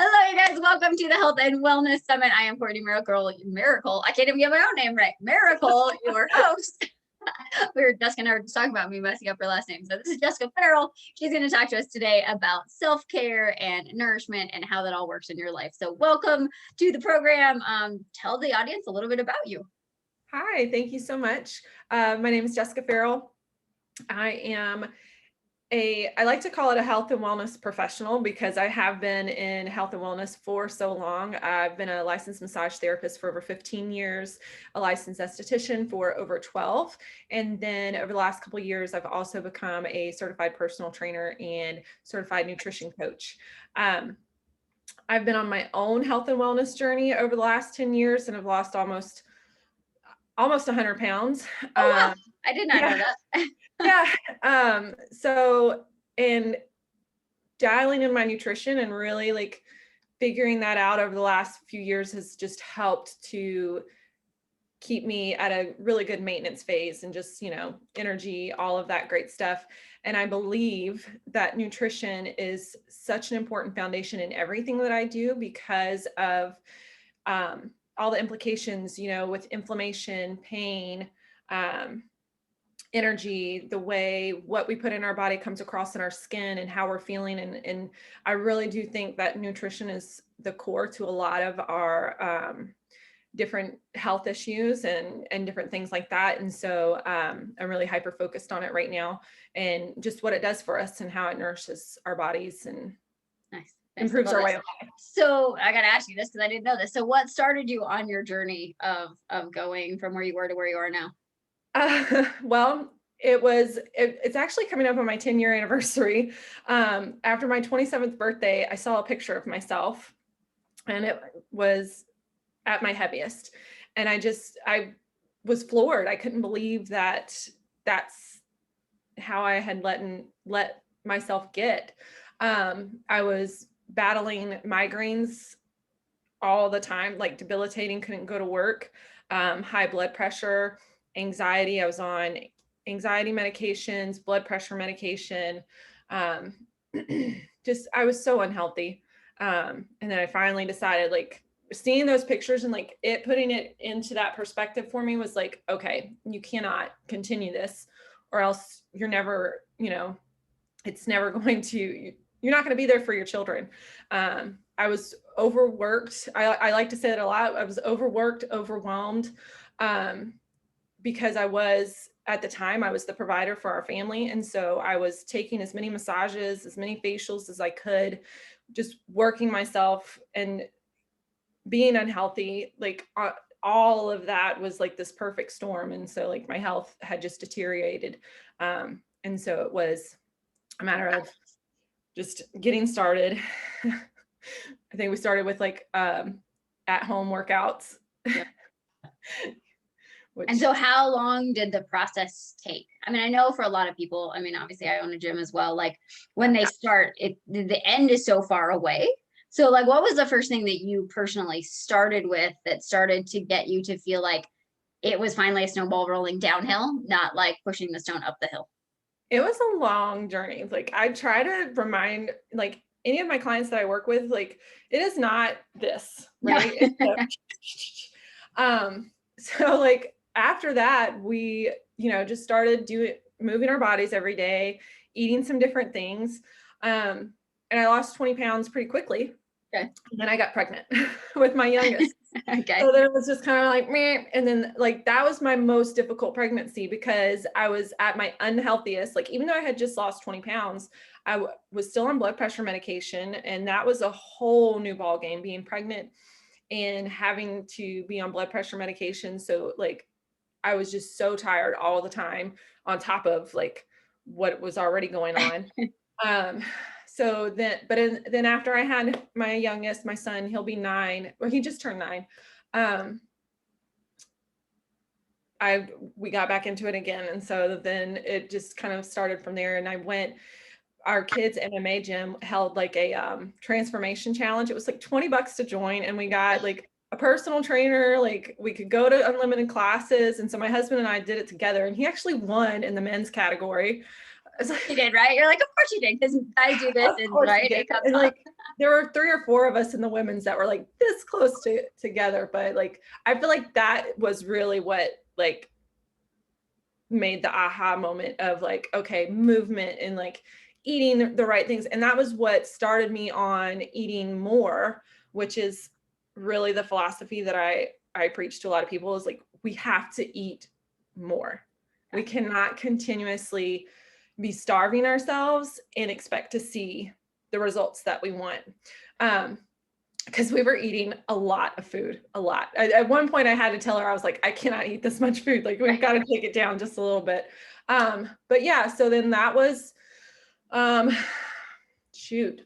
Hello, you guys. Welcome to the Health and Wellness Summit. I am Courtney Miracle. I can't even get my own name right. Miracle, your host. Jessica and I were just talking about me messing up her last name. So this is Jessica Ferrell. She's going to talk to us today about self-care and nourishment and how that all works in your life. So welcome to the program. Tell the audience a little bit about you. Hi, thank you so much. My name is Jessica Ferrell. I like to call it a health and wellness professional because I have been in health and wellness for so long. I've been a licensed massage therapist for over 15 years, a licensed esthetician for over 12. And then over the last couple of years, I've also become a certified personal trainer and certified nutrition coach. I've been on my own health and wellness journey over the last 10 years and have lost almost 100 pounds. Oh, wow. I did not know that. And dialing in my nutrition and really like figuring that out over the last few years has just helped to keep me at a really good maintenance phase and just, energy, all of that great stuff. And I believe that nutrition is such an important foundation in everything that I do because of all the implications, with inflammation, pain, energy, the way what we put in our body comes across in our skin and how we're feeling. And I really do think that nutrition is the core to a lot of our different health issues and different things like that. And so I'm really hyper focused on it right now and just what it does for us and how it nourishes our bodies and improves our way of life. So I got to ask you this because I didn't know this. So what started you on your journey of going from where you were to where you are now? Well, it's actually coming up on my 10-year anniversary. After my 27th birthday, I saw a picture of myself and it was at my heaviest. And I was floored. I couldn't believe that's how I had let myself get. I was battling migraines all the time, like debilitating, couldn't go to work, high blood pressure, anxiety. I was on anxiety medications, blood pressure medication. I was so unhealthy. And then I finally decided, like, seeing those pictures and like putting it into that perspective for me was like, okay, you cannot continue this or else you're never, it's never going to, you're not going to be there for your children. I was overworked. I like to say that a lot. I was overworked, overwhelmed, because at the time, I was the provider for our family. And so I was taking as many massages, as many facials as I could, just working myself and being unhealthy. Like all of that was like this perfect storm. And so like my health had just deteriorated. And so it was a matter of just getting started. I think we started with like at-home workouts. Yeah. And so how long did the process take? I mean, I know for a lot of people, I mean, obviously I own a gym as well. Like when they start, the end is so far away. So like, what was the first thing that you personally started with that started to get you to feel like it was finally a snowball rolling downhill, not like pushing the stone up the hill? It was a long journey. Like I try to remind like any of my clients that I work with, like it is not this, right? So like after that, we, just started moving our bodies every day, eating some different things. And I lost 20 pounds pretty quickly. Okay. And then I got pregnant with my youngest. Okay. So then it was just kind of like, meh. And then like, that was my most difficult pregnancy because I was at my unhealthiest. Like, even though I had just lost 20 pounds, I was still on blood pressure medication. And that was a whole new ball game, being pregnant and having to be on blood pressure medication. So like, I was just so tired all the time on top of like what was already going on. So then after I had my youngest, my son, he'll be 9, or he just turned 9. We got back into it again. And so then it just kind of started from there. And our kids' MMA gym held like a transformation challenge. It was like $20 to join. And we got like a personal trainer, like we could go to unlimited classes. And so my husband and I did it together, and he actually won in the men's category. You did, right? You're like, of course you did, because I do this, and right? And like there were 3 or 4 of us in the women's that were like this close together. But like, I feel like that was really what like made the aha moment of like, okay, movement and like eating the right things. And that was what started me on eating more, which is really the philosophy that I preach to a lot of people, is like, we have to eat more. We cannot continuously be starving ourselves and expect to see the results that we want. Because we were eating a lot of food, a lot. At one point I had to tell her, I was like, I cannot eat this much food. Like, we've got to take it down just a little bit. But yeah, so then that was, shoot,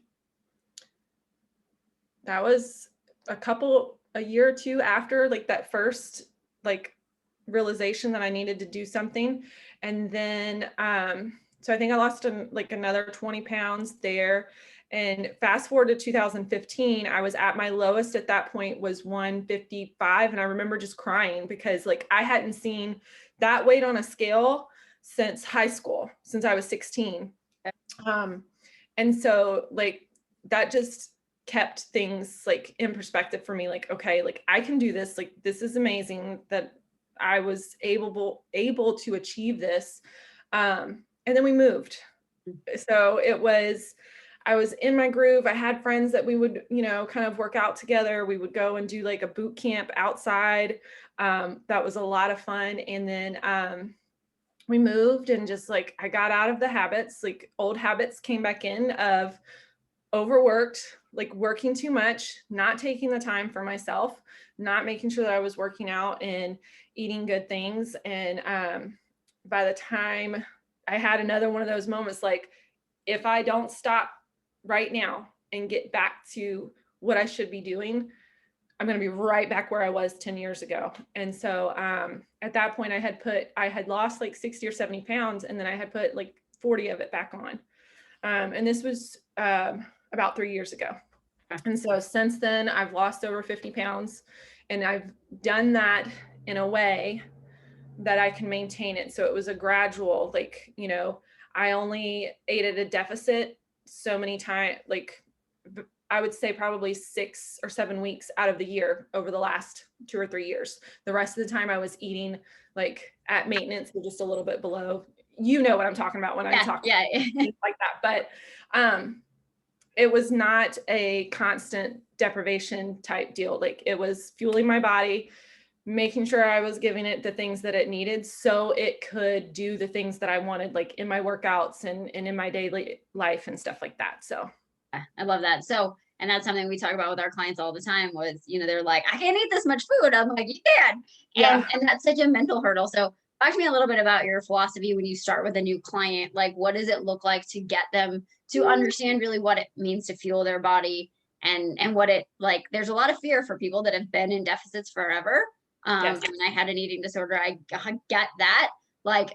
that was a year or two after like that first like realization that I needed to do something. And then, so I think I lost like another 20 pounds there. And fast forward to 2015, I was at my lowest at that point was 155. And I remember just crying because like I hadn't seen that weight on a scale since high school, since I was 16. And so like that just kept things like in perspective for me. Like, okay, like I can do this. Like, this is amazing that I was able to achieve this. And then we moved. So I was in my groove. I had friends that we would, you know, kind of work out together. We would go and do like a boot camp outside. That was a lot of fun. And then we moved and just like, I got out of the habits, like old habits came back in of overworked, like working too much, not taking the time for myself, not making sure that I was working out and eating good things. And by the time I had another one of those moments, like if I don't stop right now and get back to what I should be doing, I'm going to be right back where I was 10 years ago. And so at that point I had lost like 60 or 70 pounds, and then I had put like 40 of it back on. And this was about 3 years ago. And so since then I've lost over 50 pounds, and I've done that in a way that I can maintain it. So it was a gradual, like, you know, I only ate at a deficit so many times, like I would say probably 6 or 7 weeks out of the year over the last 2 or 3 years. The rest of the time I was eating like at maintenance or just a little bit below. You know what I'm talking about when I'm talking like that. But it was not a constant deprivation type deal. Like it was fueling my body, making sure I was giving it the things that it needed so it could do the things that I wanted, like in my workouts and in my daily life and stuff like that. So I love that. So, and that's something we talk about with our clients all the time was, you know, they're like, I can't eat this much food. I'm like, you can. And that's such a mental hurdle. So talk to me a little bit about your philosophy when you start with a new client. Like, what does it look like to get them to understand really what it means to fuel their body, and what it like, there's a lot of fear for people that have been in deficits forever. I mean, I had an eating disorder. I get that. Like,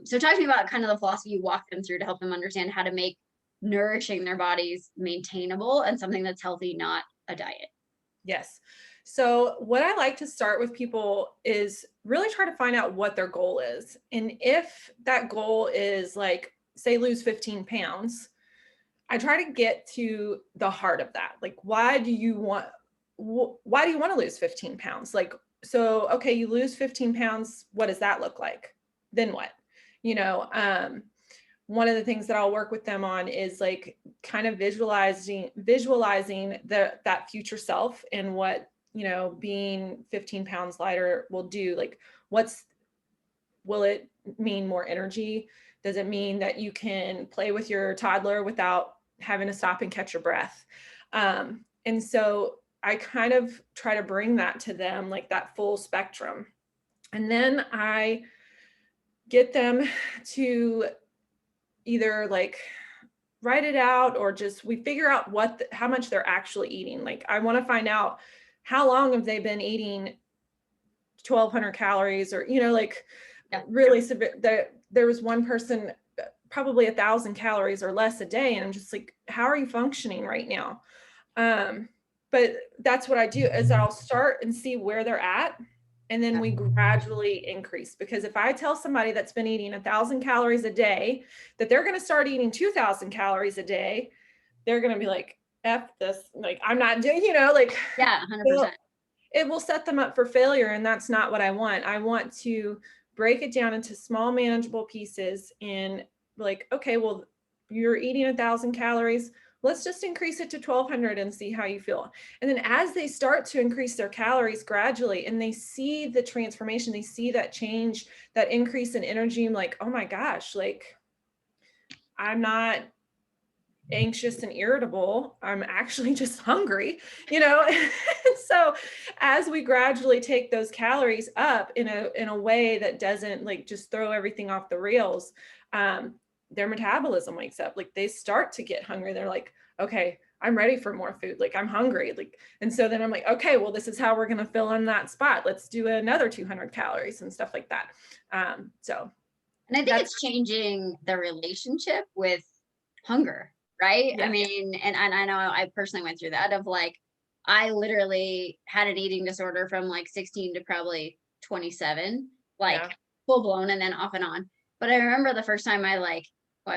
so talk to me about kind of the philosophy you walk them through to help them understand how to make nourishing their bodies maintainable and something that's healthy, not a diet. Yes. So what I like to start with people is really try to find out what their goal is. And if that goal is like, say, lose 15 pounds, I try to get to the heart of that. Like, why do you want to lose 15 pounds? Like, so, okay, you lose 15 pounds. What does that look like? Then what? You know, one of the things that I'll work with them on is like kind of visualizing that future self and what, you know, being 15 pounds lighter will do. Like, will it mean more energy? Does it mean that you can play with your toddler without having to stop and catch your breath? And so I kind of try to bring that to them, like that full spectrum. And then I get them to either like write it out, or just we figure out how much they're actually eating. Like, I want to find out how long have they been eating 1,200 calories, or, you know, like really severe. There was one person probably 1,000 calories or less a day, and I'm just like, how are you functioning right now? But that's what I do, is I'll start and see where they're at, and then we gradually increase. Because if I tell somebody that's been eating 1,000 calories a day that they're going to start eating 2,000 calories a day, they're going to be like, F this, like, I'm not doing, you know, like, Yeah, well, 100%. it will set them up for failure. And that's not what I want. I want to break it down into small, manageable pieces and like, okay, well, you're eating 1,000 calories. Let's just increase it to 1,200 and see how you feel. And then as they start to increase their calories gradually and they see the transformation, they see that change, that increase in energy, I'm like, oh my gosh, like I'm not anxious and irritable. I'm actually just hungry, you know? So as we gradually take those calories up in a way that doesn't like just throw everything off the rails, their metabolism wakes up. Like they start to get hungry. They're like, okay, I'm ready for more food. Like I'm hungry. Like, and so then I'm like, okay, well, this is how we're going to fill in that spot. Let's do another 200 calories and stuff like that. So And I think that's, it's changing the relationship with hunger, right? I yeah, mean, and I know I personally went through that of like, I literally had an eating disorder from like 16 to probably 27, like yeah, full blown and then off and on. But I remember the first time I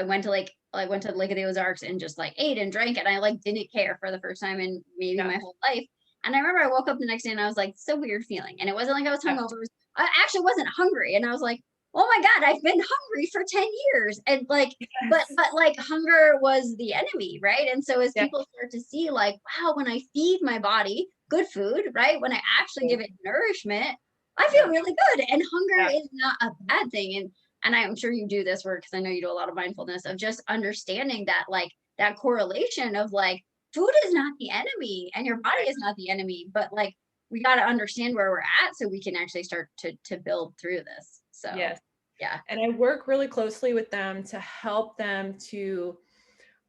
went to I went to Lake of the Ozarks and just like ate and drank and I like didn't care for the first time in maybe yeah, my whole life. And I remember I woke up the next day and I was like, so weird feeling. And it wasn't like I was yeah, hungover. I actually wasn't hungry. And I was like, oh my God, I've been hungry for 10 years. And like, yes, but like hunger was the enemy, right? And so as yeah, people start to see like, wow, when I feed my body good food, right? When I actually give it nourishment, I feel yeah, really good. And hunger yeah, is not a bad thing. And I'm sure you do this work because I know you do a lot of mindfulness of just understanding that like that correlation of like food is not the enemy and your body right, is not the enemy, but like we got to understand where we're at so we can actually start to build through this. So yes. yeah. And I work really closely with them to help them to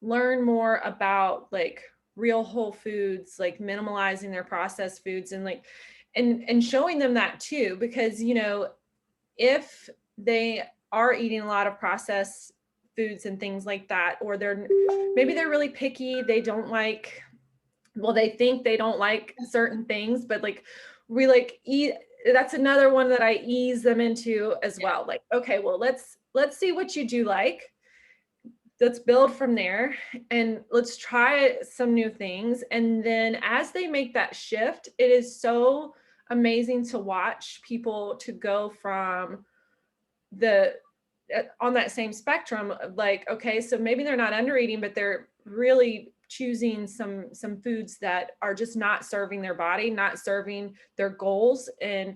learn more about like real whole foods, like minimalizing their processed foods and like and showing them that too, because you know, if they are eating a lot of processed foods and things like that, or maybe they're really picky, they don't like, well, they think they don't like certain things, but like we like eat, that's another one that I ease them into as Yeah. well. Like, okay, well, let's see what you do like. Let's build from there and let's try some new things. And then as they make that shift, it is so amazing to watch people to go from the on that same spectrum of like, okay, so maybe they're not under eating, but they're really choosing some foods that are just not serving their body, not serving their goals. And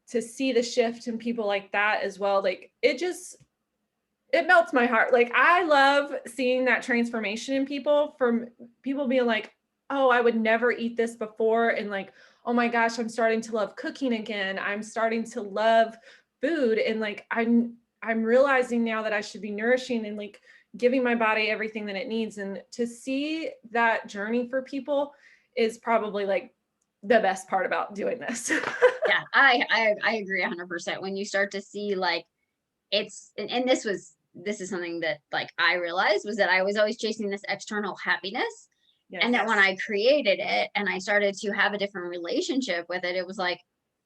to see the shift in people like that as well, like it melts my heart. Like I love seeing that transformation in people, from people being like, oh, I would never eat this before, and like, oh my gosh, I'm starting to love cooking again. I'm starting to love food, and like I'm realizing now that I should be nourishing and like giving my body everything that it needs. And to see that journey for people is probably like the best part about doing this. Yeah, I agree 100%. When you start to see like and this is something that like I realized was that I was always chasing this external happiness. And Yes. that when I created it and I started to have a different relationship with it, it was like,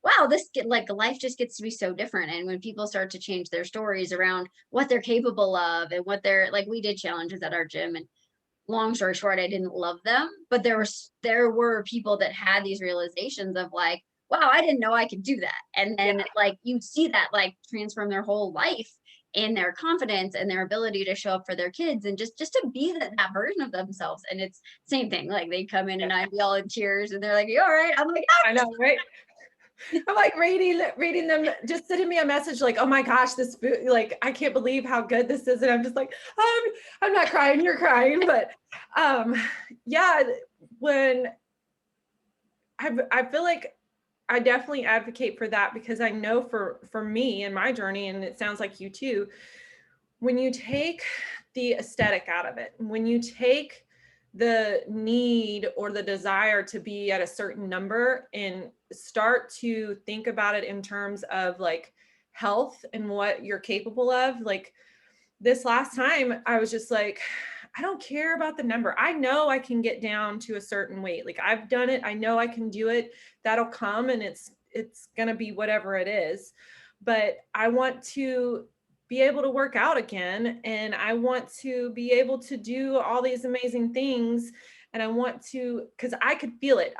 wow, like life just gets to be so different. And when people start to change their stories around what they're capable of and what they're like, we did challenges at our gym, and long story short, I didn't love them, but there were people that had these realizations of like, wow, I didn't know I could do that. And Yeah. then like you see that like transform their whole life in their confidence and their ability to show up for their kids and just to be that version of themselves. And it's same thing. Like they come in Yeah. and I'd be all in tears and they're like, you all right? I'm like, I know, right? I'm like reading them, just sending me a message like, oh my gosh, this food, like, I can't believe how good this is. And I'm just like, I'm not crying, you're crying. But um, yeah, when I feel like I definitely advocate for that, because I know for me and my journey, and it sounds like you too, when you take the aesthetic out of it, when you take the need or the desire to be at a certain number and start to think about it in terms of like health and what you're capable of, like this last time I was just like, I don't care about the number. I know I can get down to a certain weight. Like I've done it. I know I can do it. That'll come, and it's going to be whatever it is. But I want to be able to work out again, and I want to be able to do all these amazing things. and I want to, because I could feel it.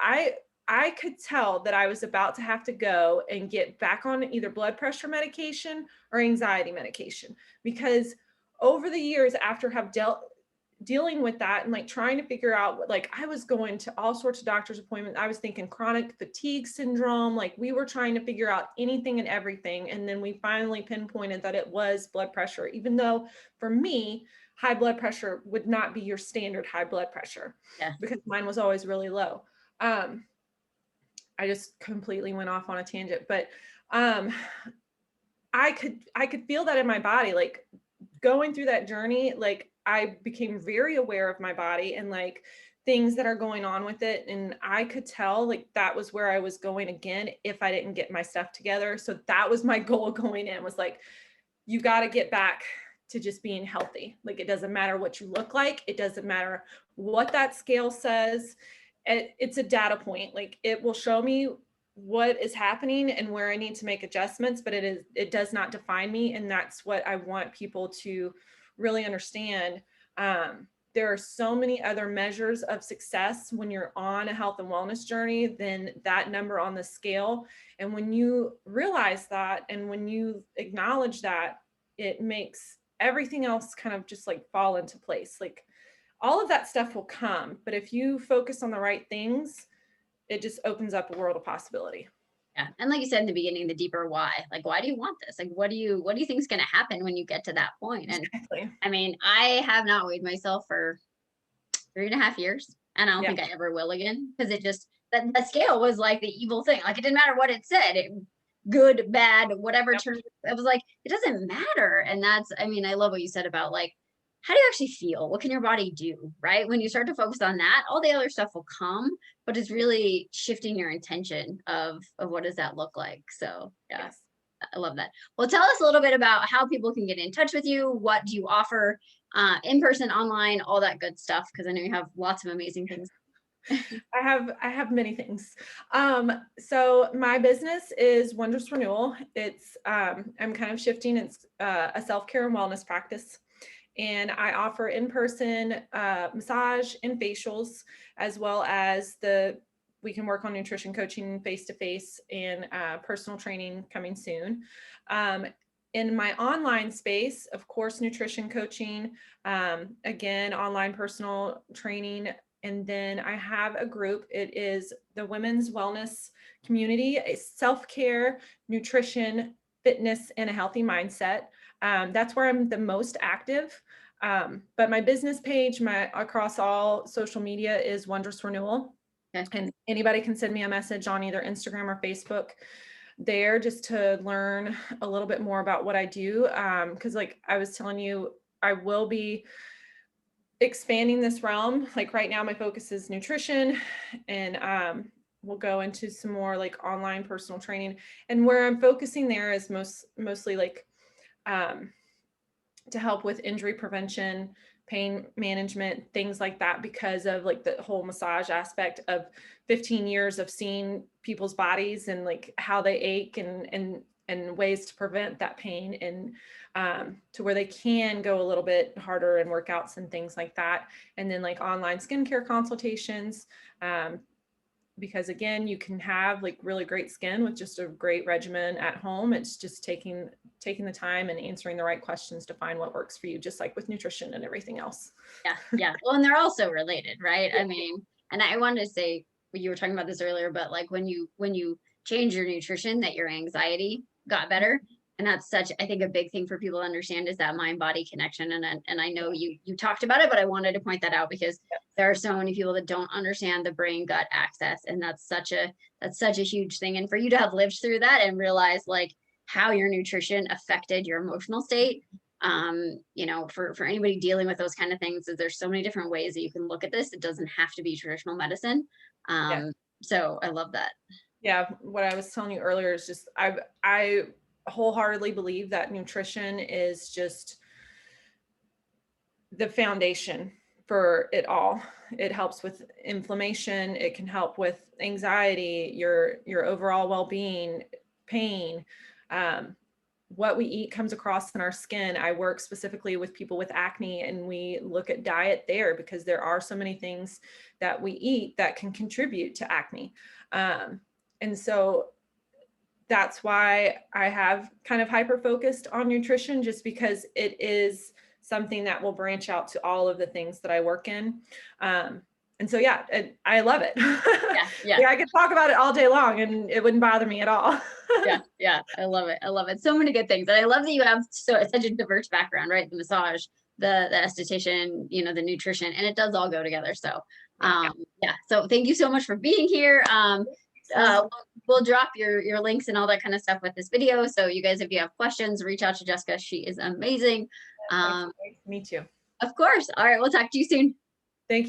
I could tell that I was about to have to go and get back on either blood pressure medication or anxiety medication, because over the years after have dealing with that and like trying to figure out what, like I was going to all sorts of doctor's appointments. I was thinking chronic fatigue syndrome. Like we were trying to figure out anything and everything. And then we finally pinpointed that it was blood pressure, even though for me, high blood pressure would not be your standard high blood pressure, Yeah. because mine was always really low. I just completely went off on a tangent, but I could feel that in my body, like going through that journey. Like I became very aware of my body and like things that are going on with it. And I could tell like that was where I was going again if I didn't get my stuff together. So that was my goal going in, was like, you got to get back to just being healthy. Like it doesn't matter what you look like. It doesn't matter what that scale says. It's a data point. Like it will show me what is happening and where I need to make adjustments, but it does not define me. And that's what I want people to really understand. There are so many other measures of success when you're on a health and wellness journey than that number on the scale. And when you realize that, and when you acknowledge that, it makes everything else kind of just like fall into place. Like all of that stuff will come, but if you focus on the right things, it just opens up a world of possibility. Yeah. And like you said in the beginning, the deeper why, like, why do you want this? Like, what do you think is going to happen when you get to that point? And Exactly. I mean, I have not weighed myself for 3.5 years, and I don't Yeah. think I ever will again, because it just, that the scale was like the evil thing. Like it didn't matter what it said, good, bad, whatever Yep. term. It was like it doesn't matter. And that's, I mean, I love what you said about like, how do you actually feel? What can your body do? Right? When you start to focus on that, all the other stuff will come, but it's really shifting your intention of what does that look like. So yeah, Yes. I love that. Well, tell us a little bit about how people can get in touch with you. What do you offer, in person, online, all that good stuff? Because I know you have lots of amazing things. I have many things. So my business is Wondrous Renewal. It's I'm kind of shifting. It's a self-care and wellness practice, and I offer in-person massage and facials, as well as we can work on nutrition coaching face-to-face, and personal training coming soon. In my online space, of course, nutrition coaching, again, online personal training. And then I have a group. It is the Women's Wellness Community, a self-care, nutrition, fitness, and a healthy mindset. That's where I'm the most active. But my business page, across all social media, is Wondrous Renewal. Okay. And anybody can send me a message on either Instagram or Facebook there, just to learn a little bit more about what I do. Because like I was telling you, I will be expanding this realm. Like right now, my focus is nutrition, and we'll go into some more like online personal training. And where I'm focusing there is mostly like to help with injury prevention, pain management, things like that, because of like the whole massage aspect of 15 years of seeing people's bodies and like how they ache, and ways to prevent that pain, and to where they can go a little bit harder in workouts and things like that. And then like online skincare consultations, because again, you can have like really great skin with just a great regimen at home. It's just taking the time and answering the right questions to find what works for you, just like with nutrition and everything else. Yeah, yeah. Well, and they're also related, right? Yeah. I mean, and I wanted to say, you were talking about this earlier, but like when you change your nutrition, that your anxiety got better. And that's such, I think, a big thing for people to understand, is that mind body connection. And I know you talked about it, but I wanted to point that out, because there are so many people that don't understand the brain gut axis, and that's such a huge thing. And for you to have lived through that and realize like how your nutrition affected your emotional state, for anybody dealing with those kind of things, is there's so many different ways that you can look at this. It doesn't have to be traditional medicine. Yeah. So I love that. Yeah. What I was telling you earlier is just, I wholeheartedly believe that nutrition is just the foundation for it all. It helps with inflammation. It can help with anxiety, your overall well-being, pain, what we eat comes across in our skin. I work specifically with people with acne, and we look at diet there because there are so many things that we eat that can contribute to acne. And so that's why I have kind of hyper focused on nutrition, just because it is something that will branch out to all of the things that I work in. And so, yeah, I love it. Yeah, I could talk about it all day long and it wouldn't bother me at all. Yeah, I love it. I love it. So many good things. And I love that you have such a diverse background, right? The massage, the esthetician, you know, the nutrition, and it does all go together. So, yeah. So thank you so much for being here. We'll drop your links and all that kind of stuff with this video. So you guys, if you have questions, reach out to Jessica. She is amazing. Me too. Of course. All right. We'll talk to you soon.